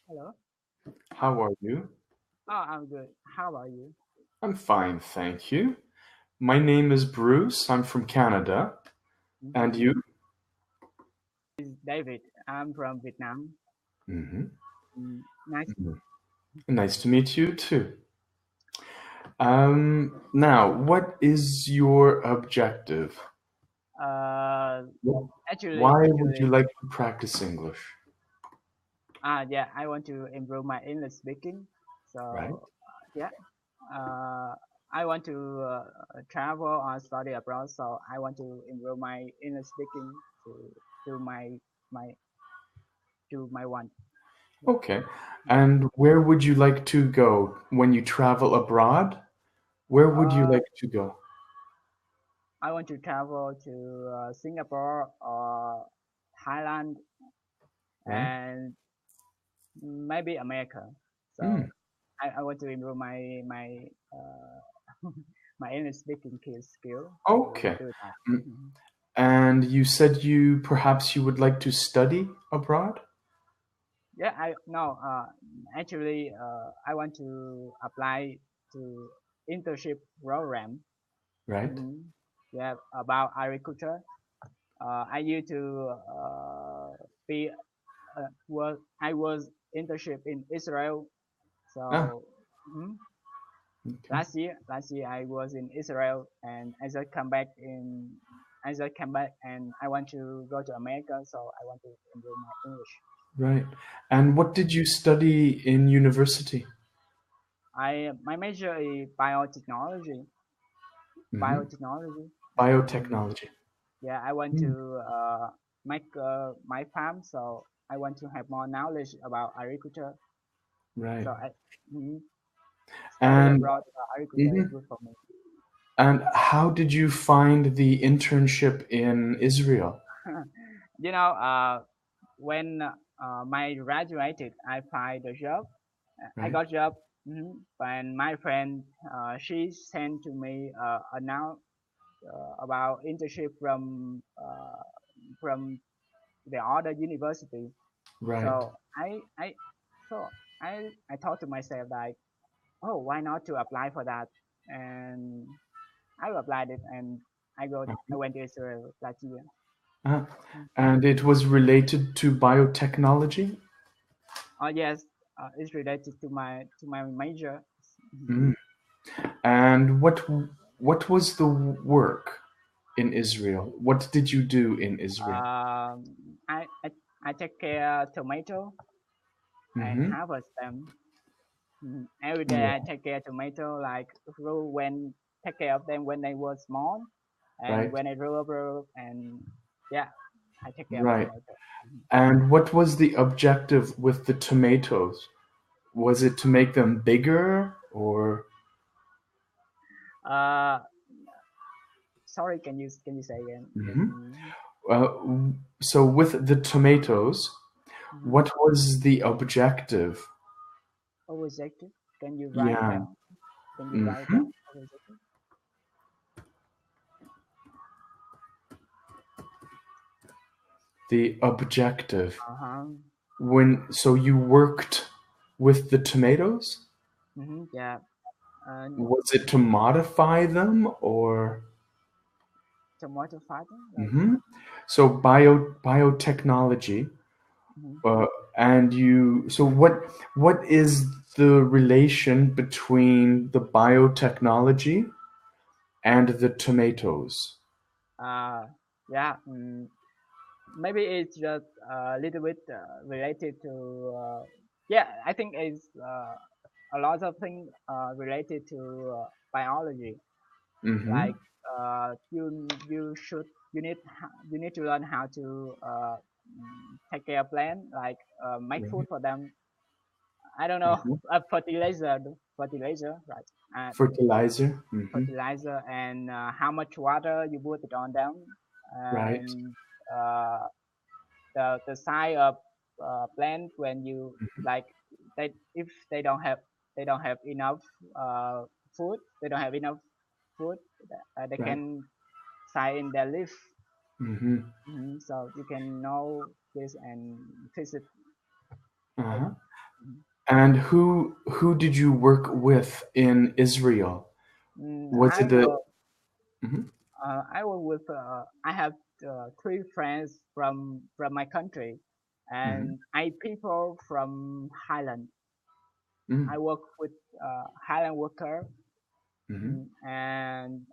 Hello. How are you? Oh, I'm good. How about you? I'm fine, thank you. My name is Bruce. I'm from Canada. And Mm-hmm. you? This is David. I'm from Vietnam. Hmm. Nice. Nice to meet you too. Now, what is your objective? Uh, Wh- actually, Why would you actually, like to practice English? yeah, I want to improve my English speaking. Right? So, yeah, uh, I want to travel or study abroad. So I want to improve my English speaking to to my my to my want. Yeah. Okay. And where would you like to go when you travel abroad? Where would you Uh, like to go? I want to travel to Singapore or Thailand Right? and maybe America. Mm, So I want to improve my my English speaking skill to okay. do that. Mm, Mhm. And you said you would like to study abroad, Yeah, I no. Actually, I want to apply to internship program. right? hmm Yeah, about agriculture. I used to be was I was internship in Israel. Ah, So mhm. okay. Last year I was in Israel, and as I come back, and I want to go to America, so I want to improve my English. Right. And what did you study in university? I my major is biotechnology, Hmm. biotechnology, and Biotechnology. yeah, I want Mm, to make my farm, so I want to have more knowledge about agriculture. right. So I mhm, study And abroad agriculture is mhm. good for me. And how did you find the internship in Israel? You know, when my graduated, I find a job. I Right. got job. And my friend, she sent to me a now about internship from the other university. Right. So so I thought to myself like, oh, why not to apply for that? And I applied it, and I went to Israel last year. Uh, and it was related to biotechnology? Yes, it's related to my major. Mhm. Mm. And what was the work in Israel? What did you do in Israel? Um, I, I I take care tomato and Hmm. harvest them. Every day I Yeah. take care tomato like grow when take care of them when they were small, and Right. when they grow up and yeah, I take care of Right. tomato. Mhm. And what was the objective with the tomatoes? Was it to make them bigger or? Uh, Sorry, can you say again? Mhm. So with the tomatoes, Mm-hmm. what was the objective? Objective? Can you write Yeah. down? Can you write Hmm. down? Objective? The objective. Uh-huh. So you worked with the tomatoes? Yeah. Uh, Was it to modify them or? Tomato fighter? Like. Hmm. So biotechnology. Mhm. Uh, and so what is the relation between the biotechnology and the tomatoes? Uh, yeah. Maybe it's just a little bit related to. Yeah, I think it's a lot of things related to biology. Hmm. Like you need to learn how to take care of plant, like make food Right. for them. I don't know, Uh-huh. fertilizer, right? Fertilizer. Hmm. Fertilizer and how much water you put it on them, Right. and uh, the size of plant when you like they if they don't have enough uh, food, they don't have enough food, they Right. can sign in their leaf. Hmm. So you can know this and fix it. Like, Uh-huh. And who did you work with in Israel? Was I it a will. Mhm, I will with. I have three friends from my country, mhm, and eight people from Highland. mhm, I work with Highland worker, mhm. and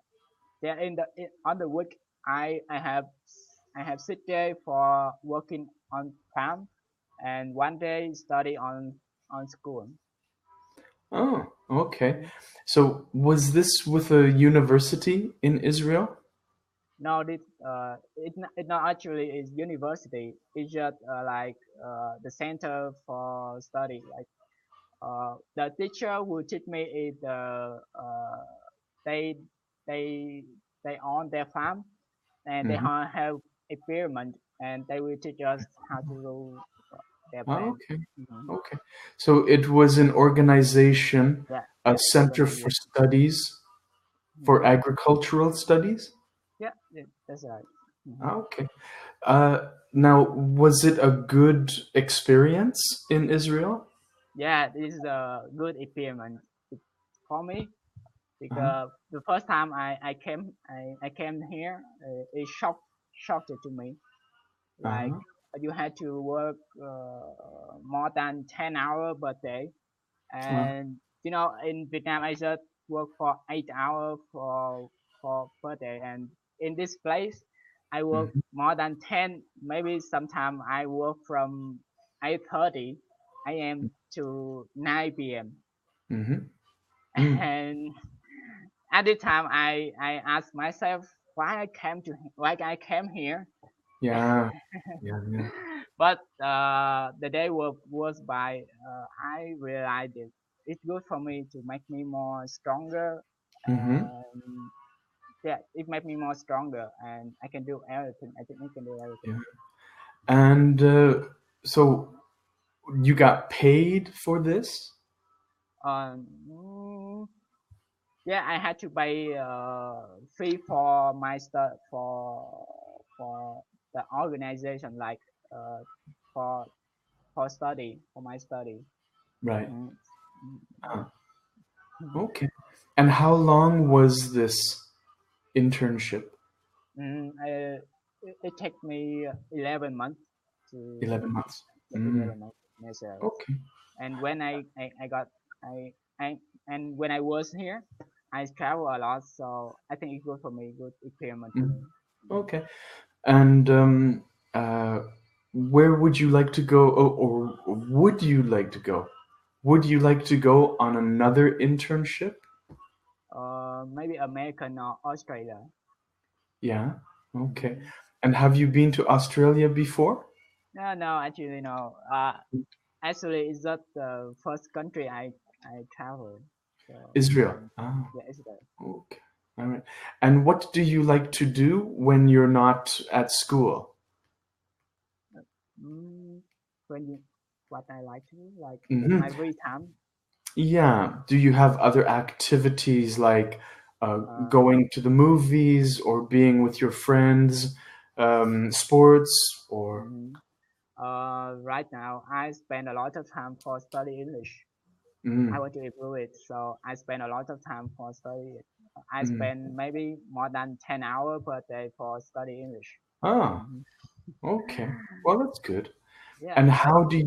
yeah, on the week I have 6 days for working on farm, and 1 day study on school. Oh, okay. Mhm. So was this with a university in Israel? No, it not actually is university. It's just like the center for study. Like the teacher who teach me is they they they own their farm and they Mhm. have experiment and they will teach us how to do their Oh, plan. okay. Hmm. Okay. So it was an organization, Yeah, a yeah, center for organization. studies, for Hmm. agricultural studies? Yeah, yeah, that's right. Hmm. Ah, okay. Now, was it a good experience in Israel? Yeah, this is a good experiment for me Uh-huh. because the first time I came here, it shocked it to me. Like Uh-huh. you had to work more than 10 hours per day, Uh, and in Vietnam I just work for 8 hours for per day, and in this place I work mhm, more than 10. Maybe sometime I work from 8:30 a.m. to 9 p.m. mhm, mm. And at the time I ask myself why I came here. Yeah, yeah, yeah. But the day was by I realized it's good for me to make me more stronger, Hmm. and yeah, it make me more stronger and I can do everything. I think I can do everything. Yeah. And so you got paid for this? um mm, yeah, I had to pay fee for my stuff for the organization, like uh for study, for my study. Right. Mm. Ah, Mm. okay. And how long was this internship? It took me 11 months 11 to months. yeah, Mm, 11 months necessary. okay. And when I got I and when I was here, I travel a lot, so I think it's good for me, good experiment to Mm, me. Mm. okay. And uh, where would you like to go, or would you like to go? Would you like to go on another internship? Maybe American or Australia. Yeah. Okay. Hmm. And have you been to Australia before? No, no, actually no. Actually, it's not the first country I travel. So Israel. mm, Ah, yeah, it's there. okay. All right. And what do you like to do when you're not at school? Mm, when you, what I like to do, like in Hmm. my free time, Yeah. Do you have other activities like uh, going to the movies or being with your friends, sports or? mhm. Right now I spend a lot of time for study English. I Mm, want to improve it, so I spend a lot of time for study it. I mm. spend maybe more than 10 hours per day for study English. Ah, Hmm. okay. Well, that's good. Yeah, And I how do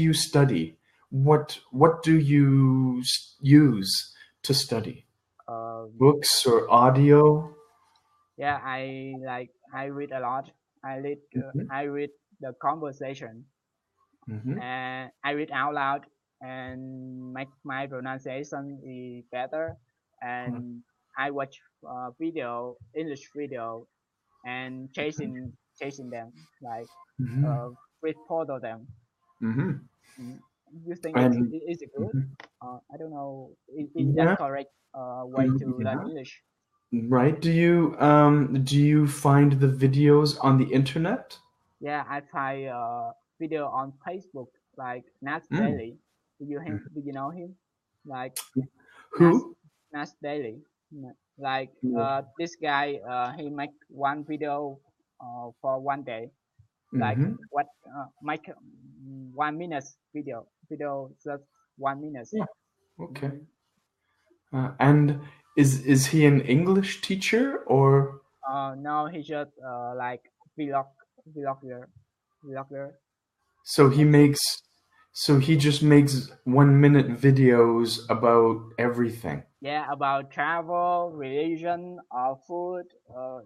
you study? What do you use to study? um Books or audio? yeah, I read a lot. Hmm. I read the conversation Hmm. and I read out loud and make my pronunciation is better. And I watch English video, and chasing them, like Hmm. uh, read photo them. Hmm. Mm. You think And is it good? mhm. I don't know. Is that Yeah, correct way to learn yeah, English? right. Do you find the videos on the internet? Yeah, I find video on Facebook like Nas Mm. Daily. Did you know him? Like Nas Who? Nas Daily. Like No. this guy he make one video for one day. Like Mm-hmm. what make 1 minute video. video just 1 minute. Yeah. Okay. Hmm. And is he an English teacher or Now he just like vlog vlogger vlogger. so he That's it. makes so he just makes 1 minute videos about everything? Yeah, about travel, religion, food.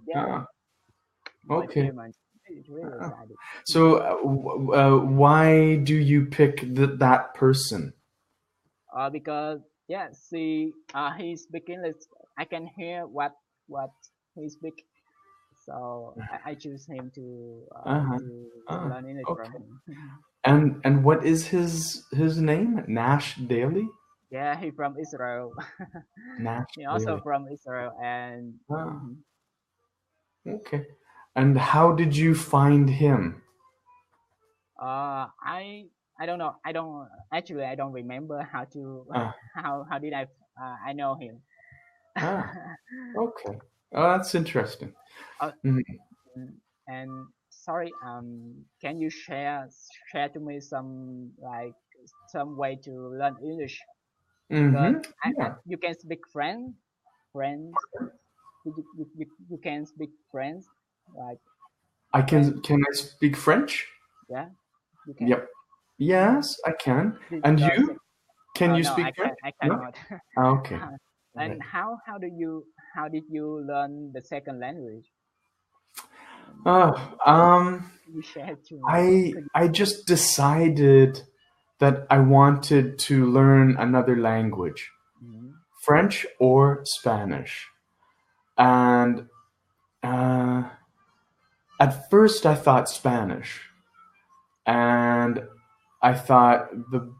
Yeah, Ah, no okay. experiment. It's really Ah. exciting. So why do you pick that person? Because yeah, see, he speak English. I can hear what he speak. So I choose him Uh-huh. to Ah, learn English from okay. him. And what is his name? Nash Daly? Yeah, he from Israel. Nash He also Daly. from Israel, and Ah, mhm. okay. And how did you find him? I don't know. I don't actually. I don't remember how to Ah, how did I know him. ah, okay. Oh, that's interesting. uh, Mhm. mm, and sorry, can you share to me some like some way to learn English? Because I Yeah. you can speak French. You can speak French, like I French. can I speak French? Yeah, you can. Yep. Yes, I can. And Because you? Can you no, speak French? I No? cannot. Ah, okay. All And right. how did you learn the second language? Uh, um, Can you share to me? I Could you? I just decided that I wanted to learn another language, Mhm. French or Spanish. And uh, at first I thought Spanish, and I thought the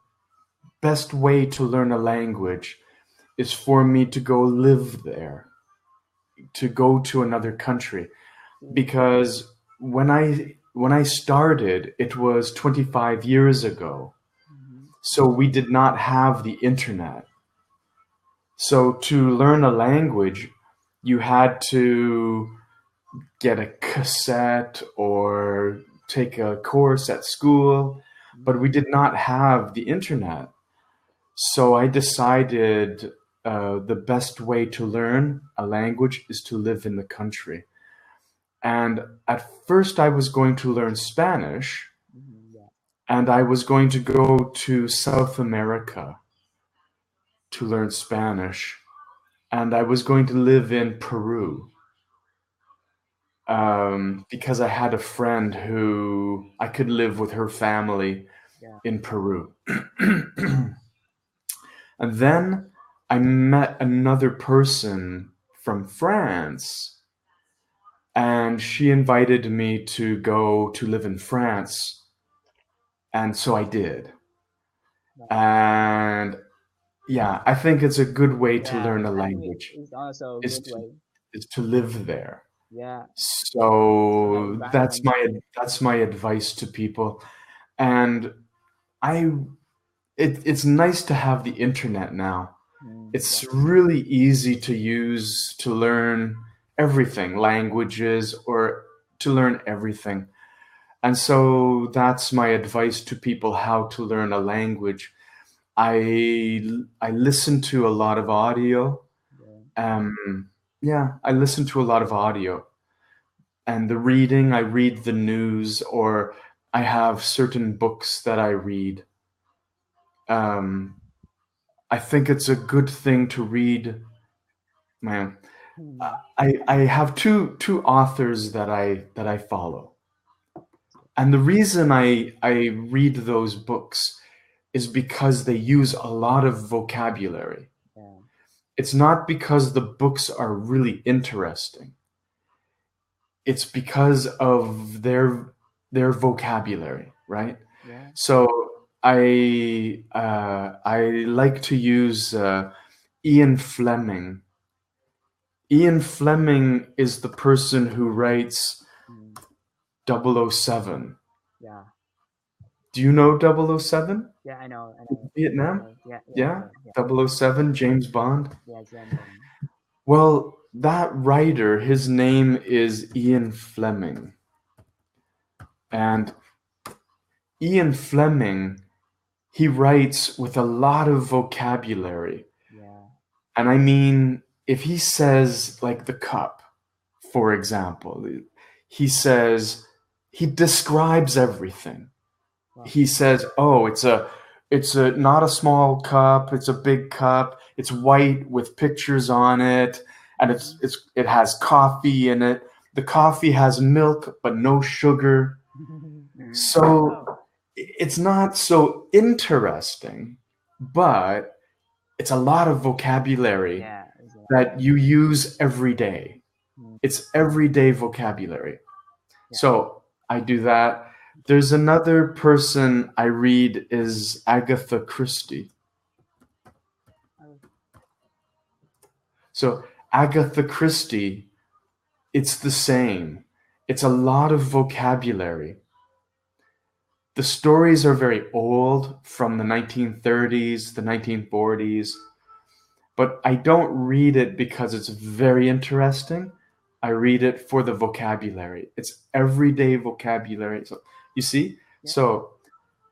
best way to learn a language is for me to go live there, to go to another country. See? Because when I started, it was 25 years ago. Mhm. So we did not have the internet. So to learn a language, you had to get a cassette or take a course at school, but we Mhm. did not have the internet. So I decided the best way to learn a language is to live in the country. And at first, I was going to learn Spanish, Mhm. Yeah. and I was going to go to South America to learn Spanish, and I was going to live in Peru because I had a friend who I could live with her family Yeah. in Peru. And then I met another person from France, and she invited me to go to live in France, and so I did. Yeah. And yeah, I think it's a good way to Yeah. learn a I think language it's also a is good way. to live there. Yeah. So the So environment. that's my advice to people. And I it's nice to have the internet now. Yeah. It's really easy to use to learn everything, languages or to learn everything. And so that's my advice to people how to learn a language. I listen to a lot of audio. Yeah. Yeah, I listen to a lot of audio. And the reading, I read the news, or I have certain books that I read. Um, I think it's a good thing to read. Man, Mhm. I have two authors that I follow, and the reason I read those books is because they use a lot of vocabulary. Yeah. It's not because the books are really interesting. It's because of their vocabulary, right? Yeah. So I like to use Ian Fleming. Ian Fleming is the person who writes Mm. 007. Yeah. Do you know 007? Yeah. I know. Vietnam? Yeah. Yeah. I Yeah, know. Yeah. 007, James Bond. Yeah. James. Well, that writer, his name is Ian Fleming. And Ian Fleming, he writes with a lot of vocabulary. Yeah. And I mean, if he says, like, the cup, for example, he says, he describes everything. Wow. He says, "Oh, it's a not a small cup. It's a big cup. It's white with pictures on it, and Mhm. it has coffee in it. The coffee has milk but no sugar. So Oh. it's not so interesting, but it's a lot of vocabulary Yeah. It's a lot. that you use every day. Mm, It's everyday vocabulary. yeah. So I do that. There's another person I read is Agatha Christie. Oh. So Agatha Christie, it's the same. It's a lot of vocabulary. The stories are very old, from the 1930s, the 1940s, but I don't read it because it's very interesting. I read it for the vocabulary. It's everyday vocabulary. So you see? Yeah. So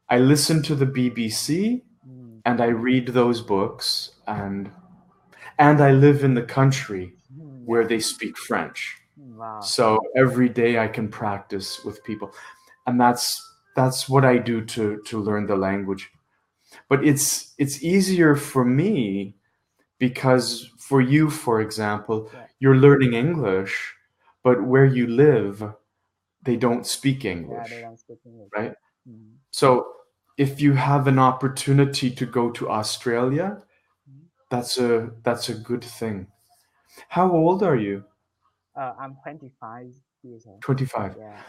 I listen to the BBC Mm, and I read those books, and I live in the country where yeah. they speak French. Wow. So every day I can practice with people. And that's what I do to learn the language. But it's easier for me because for you, for example, Yeah. you're learning English, but where you live, they don't speak Yeah. They English, don't speak English. right? Mm. So if you have an opportunity to go to Australia, Mm. that's a good thing. How old are you? I'm 25 years old. 25. Yeah.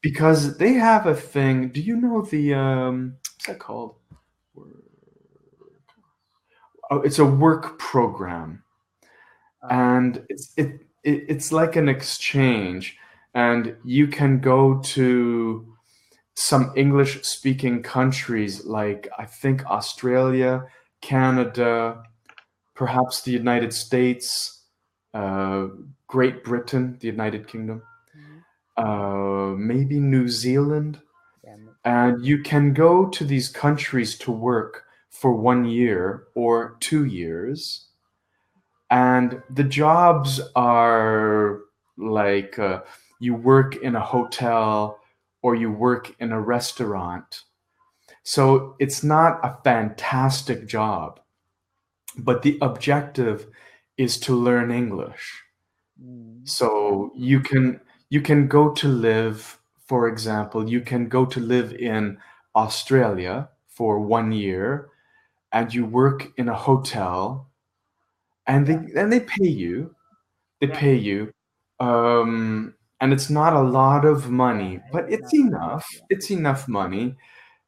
Because they have a thing. Do you know the what's that called? Oh, it's a work program, Uh, and it's like an exchange, and you can go to some English speaking countries like, I think, Australia, Canada, perhaps the United States, uh, Great Britain, the United Kingdom, mhm. maybe New Zealand. Yeah. And you can go to these countries to work for 1 year or 2 years. And the jobs are like, you work in a hotel or you work in a restaurant. So it's not a fantastic job, but the objective is to learn English. Yeah. So you can go to live, for example, you can go to live in Australia for 1 year, and you work in a hotel, and Yeah. they pay you. They Yeah. pay you. And it's not a lot of Yeah. money, but It's it's not a lot. enough. Yeah. It's enough money.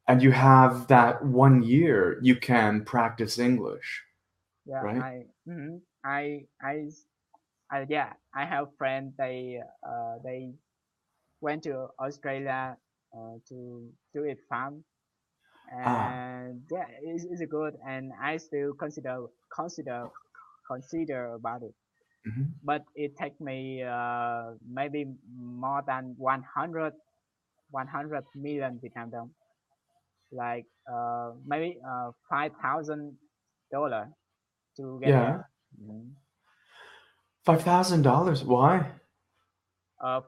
And you have that 1 year you can practice English, Yeah. right? Yeah. I have friends. They went to Australia to do it farm, Ah, and yeah, it's good, and I still consider consider about it, mhm. but it take me maybe more than 100 million Vietnam dong, like maybe $5,000 to get there. Yeah, Mhm. $5,000. Why?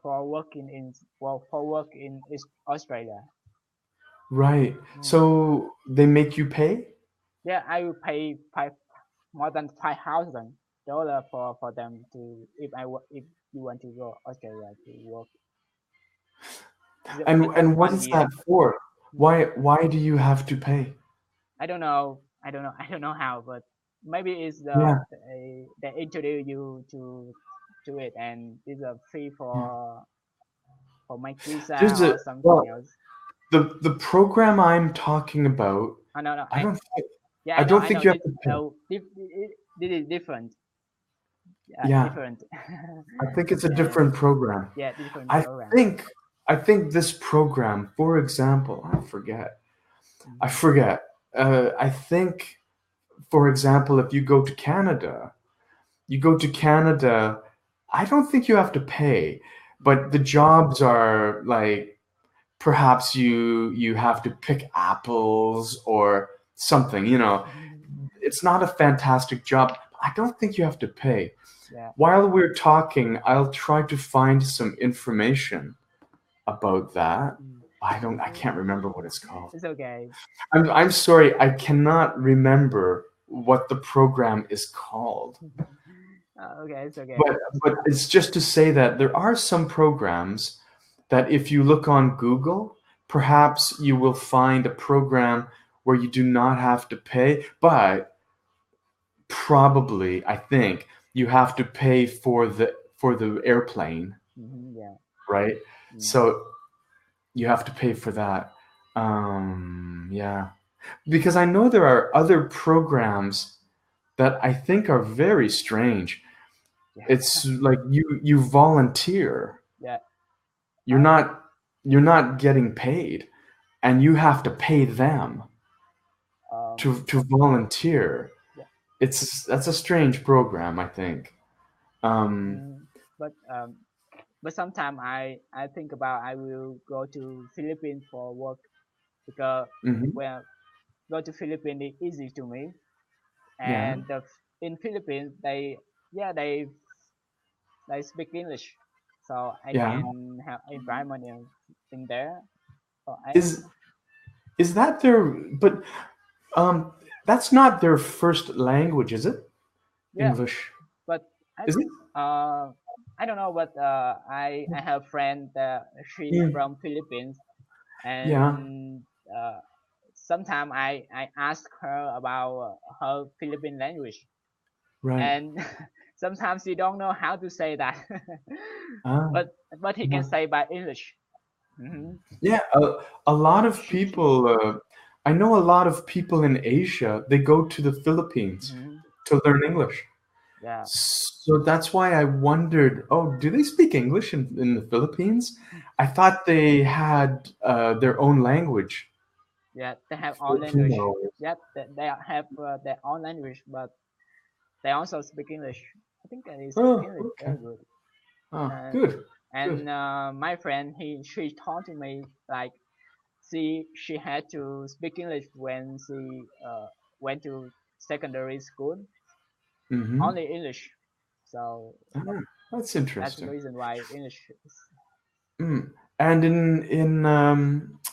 For working in for work in Australia. Right. Mm. So they make you pay? Yeah, I will pay more than $5,000 for them to if you want to go Australia to work. And But just what one is that year. for? Mm. Why do you have to pay? I don't know. I don't know how, but maybe it's Yeah, they introduce you to it, and it's a free yeah. for my visa There's a or something well, else. the program I'm talking about, Oh, no, no. I don't think Yeah, I don't I think know. you have to pay. This is different. Yeah, Yeah, different. I think it's a Yeah, different program. yeah, different I program. think I think this program, for example, I Mhm. forget. I think, for example, if you go to Canada, I don't think you have to pay, but the jobs are like, perhaps you have to pick apples, or something, it's not a fantastic job. I don't think you have to pay. Yeah. While we're talking, I'll try to find some information about that. Mm. I can't remember what it's called. It's okay. I'm sorry, I cannot remember what the program is called. Okay, it's okay. But it's just to say that there are some programs that if you look on Google, perhaps you will find a program where you do not have to pay, but probably I think you have to pay for the airplane, Yeah. right? Mm. So you have to pay for that. Yeah. Because I know there are other programs that I think are very strange. Yeah. It's like you volunteer. Yeah. You're not you're not getting paid, and you have to pay them to volunteer. Yeah. That's a strange program, I think. Um, Mm, but sometimes I think about I will go to Philippines for work because mhm. well go to Philippines is easy to me Yeah, and in Philippines they speak English so I yeah. can have environment in there so I Is is that their? But um, that's not their first language, is it? yeah English, but I is it? think I don't know but I have a friend that she's Mm, from Philippines yeah, and sometimes I ask her about her Philippine language right. and sometimes she don't know how to say that Ah, but he can yeah. say by English. Hmm. Yeah, a lot of people. I know a lot of people in Asia. They go to the Philippines Hmm. to learn English. Yeah. So that's why I wondered, oh, do they speak English in the Philippines? I thought they had their own language, Yeah, they have own language. Filipino. Yeah, they have their own language but they also speak English. I think they speak Oh, English okay. very good. Oh, uh, good, and good. my friend she told to me like she had to speak English when she went to secondary school, Mm-hmm. only English. So Ah, that's that's the interesting. reason why English is. Mm. And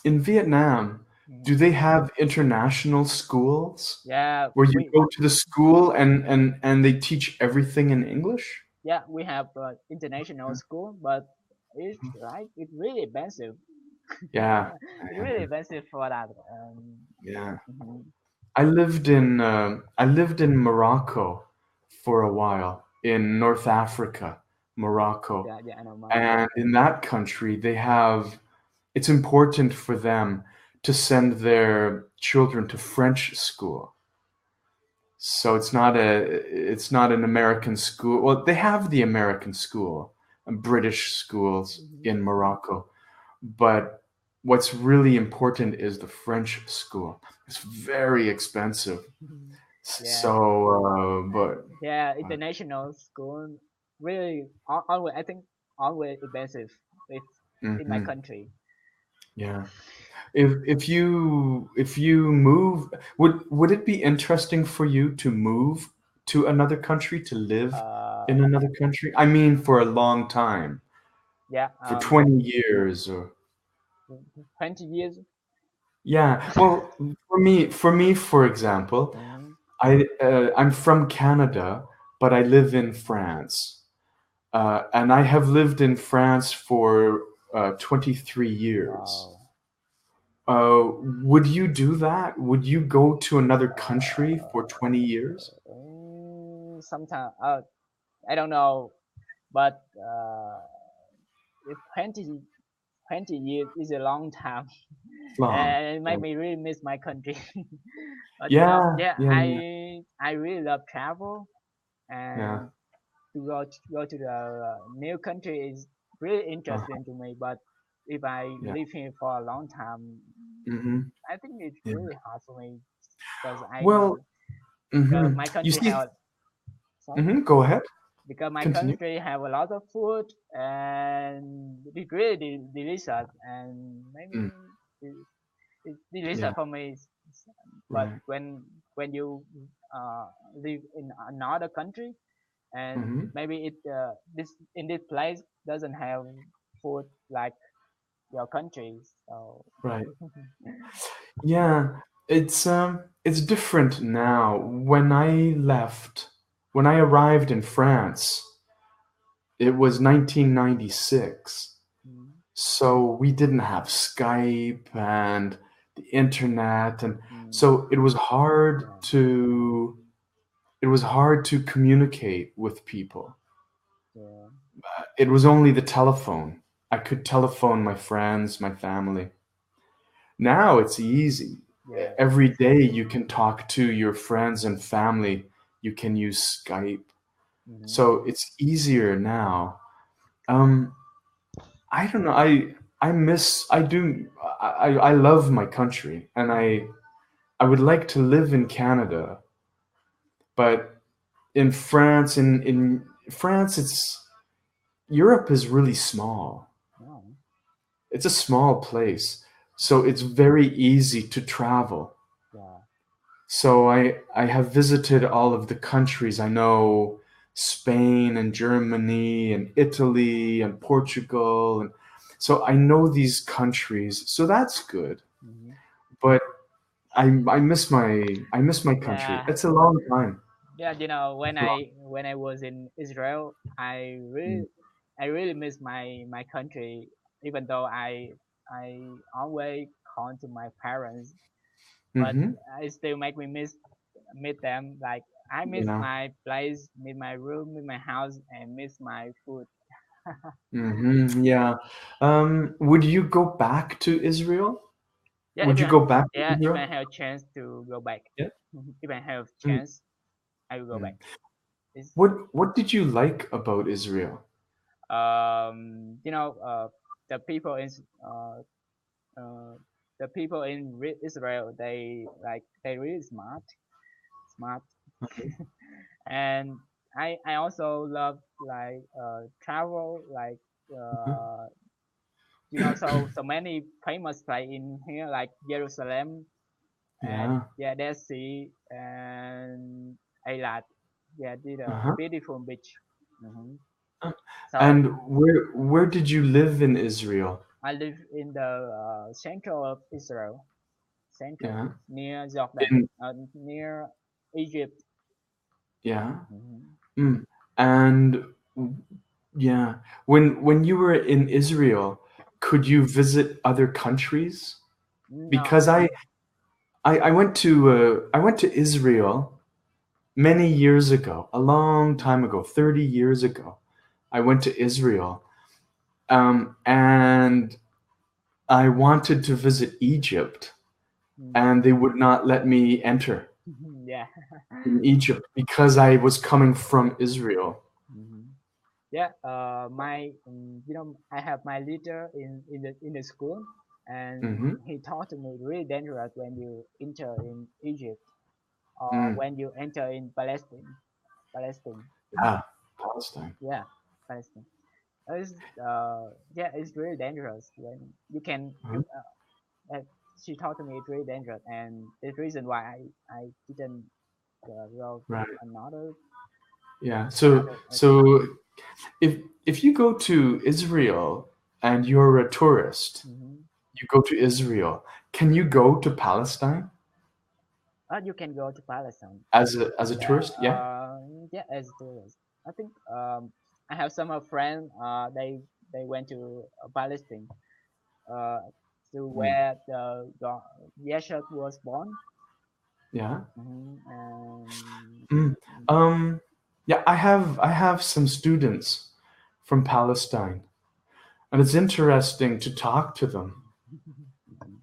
in Vietnam, do Mhm. they have international schools Yeah, where you go to the school and mhm. they teach everything in English? Yeah, we have international school, but it's really expensive. Yeah, It's really expensive for that. yeah. Mhm. I lived in Morocco for a while in North Africa, Morocco, Yeah, yeah, I know Morocco. and in that country they have. It's important for them to send their children to French school. So it's not an American school. Well, they have the American school, British schools Mhm. in Morocco, but what's really important is the French school. It's very expensive. Yeah, But yeah, international school really always I think always expensive if in my mhm, country. yeah. If you move, would it be interesting for you to move to another country to live Uh, in another country? I mean, for a long time, yeah, for 20 years or 20 years. yeah. Well, for example, Mhm. I'm from Canada, but I live in France, and I have lived in France for 23 years. Wow. Would you do that? Would you go to another country for Uh, 20 years? Sometimes I don't know, but if 20 years is a long time, It's long. and it Yeah. made me really miss my country. But Yeah, yeah, yeah, yeah, I really love travel, yeah. and to go to the new country is really Uh, interesting to me. But if I yeah. live here for a long time, Hmm. I think it's Yeah. really hard for me because Well, my you country see, have sorry go ahead, because my continue. country have a lot of food and it's really delicious and maybe Mm, it, it's delicious yeah. for me. But Right. when you live in another country, and Hmm. maybe it this in this place doesn't have food like your country, so Right. Yeah. It's different now. When I arrived in France, it was 1996. mm, So we didn't have Skype and the internet, and mm, so yeah, it was hard to communicate with people. yeah, It was only the telephone. I could telephone my friends, my family. Now it's easy. yeah, Every day you can talk to your friends and family. You can use Skype. mm-hmm, So it's easier now. Um, I don't know. I love my country, and I would like to live in Canada, but in France, Europe is really small. no, It's a small place, so it's very easy to travel. yeah, So I have visited all of the countries. I know Spain and Germany and Italy and Portugal, and so I know these countries. So that's good. mm-hmm, But I miss my country. yeah. It's a long time. Yeah, It's a long when I was in Israel, time. I really miss my country. Even though I always call to my parents, but Mm-hmm. it still make me miss them. Like I miss Yeah. my place, miss my room, miss my house, and miss my food. Mm-hmm. Yeah. Would you go back to Israel? Yeah, Would you go back to if I Israel? have chance to go back, Yeah. if I have Mm. chance, I will go back. Mm. It's What did you like about Israel? you know the people in uh, uh, the people in Israel, they really smart, and I also love like travel, like uh, so many famous place in here like Jerusalem, and Yeah. yeah, Dead Sea and Eilat. Yeah, did a Uh-huh. beautiful beach. hmm So And where did you live in Israel? I live in the central of Israel, central Yeah. near Jordan, In near Egypt. yeah. hmm Mm. And yeah, when you were in Israel, could you visit other countries? No. Because I went to Israel many years ago, a long time ago, 30 years ago. I went to Israel, and I wanted to visit Egypt, Mm. and they would not let me enter Yeah. in Egypt because I was coming from Israel. hmm Yeah. I have my leader in the school, and Hmm. he taught me really dangerous when you enter in Egypt or Mm. when you enter in Palestine. Palestine. Yeah, Palestine. Yeah, Palestine. It's yeah, it's really dangerous when you can Uh-huh. she taught me it's really dangerous, and the reason why I didn't go Right. Yeah. another So if you go to Israel and you're a tourist, hmm you go to Israel, can you go to Palestine you can go to Palestine. as a Yeah, tourist? Yeah. yeah, as a tourist. I think I have some of friends. They went to Palestine. Uh, to Mm. where Yeshua was born. Yeah. And Mm. Um, yeah, I have some students from Palestine, and it's interesting to talk to them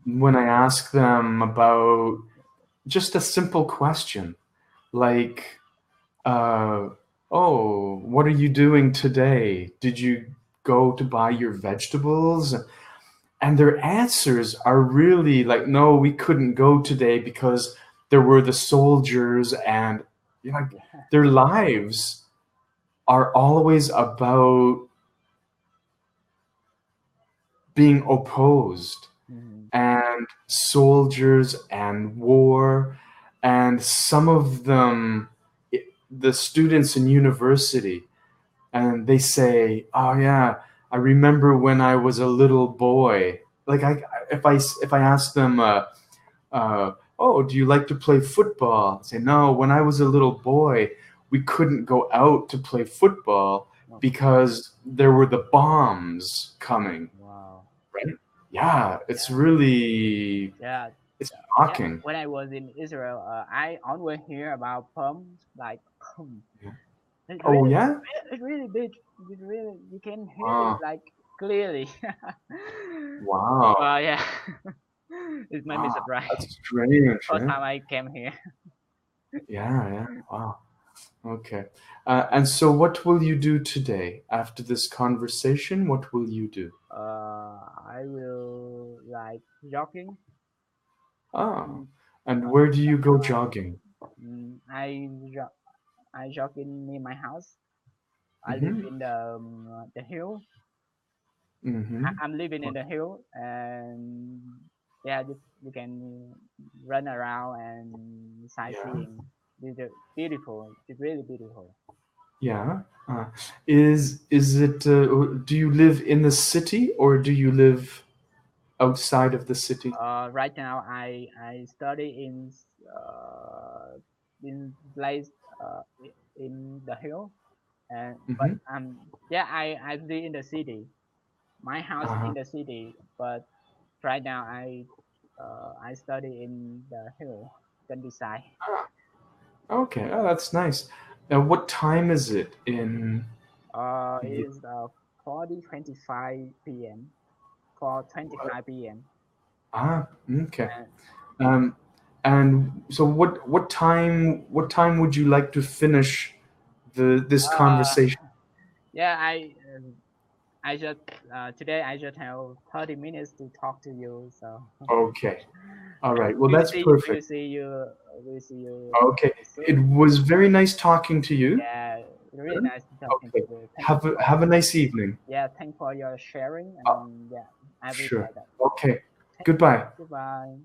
when I ask them about just a simple question like, uh, "Oh, what are you doing today? Did you go to buy your vegetables?" And their answers are really like, "No, we couldn't go today because there were the soldiers," and you know, like yeah, their lives are always about being opposed. Mhm. and soldiers and war, and some of them, the students in university, and they say, "Oh yeah, I remember when I was a little boy." Like if I ask them, "Oh, do you like to play football?" I say, "No, when I was a little boy, we couldn't go out to play football Oh, because there were the bombs coming." wow. Right? Yeah, it's Yeah. really Yeah. it's Yeah. shocking. When I was in Israel, I always hear about poems like Yeah. It Oh really, yeah. it really big. It really, you can hear it Wow. like clearly. Wow. Well, yeah, it made me Wow. surprised. That's strange. First Yeah. time I came here. Yeah. Yeah. Wow. Okay. And so, what will you do today after this conversation? What will you do? I will like jogging. Oh, Mm, and uh, where do you go jogging? I I jogging near my house. I live Mm-hmm. in the hill. Mm-hmm. I'm living in the hill, and yeah, you can run around and Yeah. sightseeing. It's beautiful. It's really beautiful. Yeah. Is it? Do you live in the city or do you live outside of the city? Right now I study in place in the hill, and but Mm-hmm. yeah, I live in the city. My house Uh-huh. in the city, but right now I study in the hill countryside. Okay. Oh, that's nice. What time is it in? Is 40:25 p.m. 4:25 p.m. Ah, okay. And Um, and so what time would you like to finish this uh, conversation? yeah, I just today I just have 30 minutes to talk to you, so Okay. All right. Well, we will that's see perfect. we will see you Okay. It soon. was very nice talking to you. Yeah, really nice talking to Okay. you. Thank you Have a for nice evening. yeah, thank for your sharing Uh, and yeah, I will try sure. that. Okay. Thank you. Goodbye. Goodbye.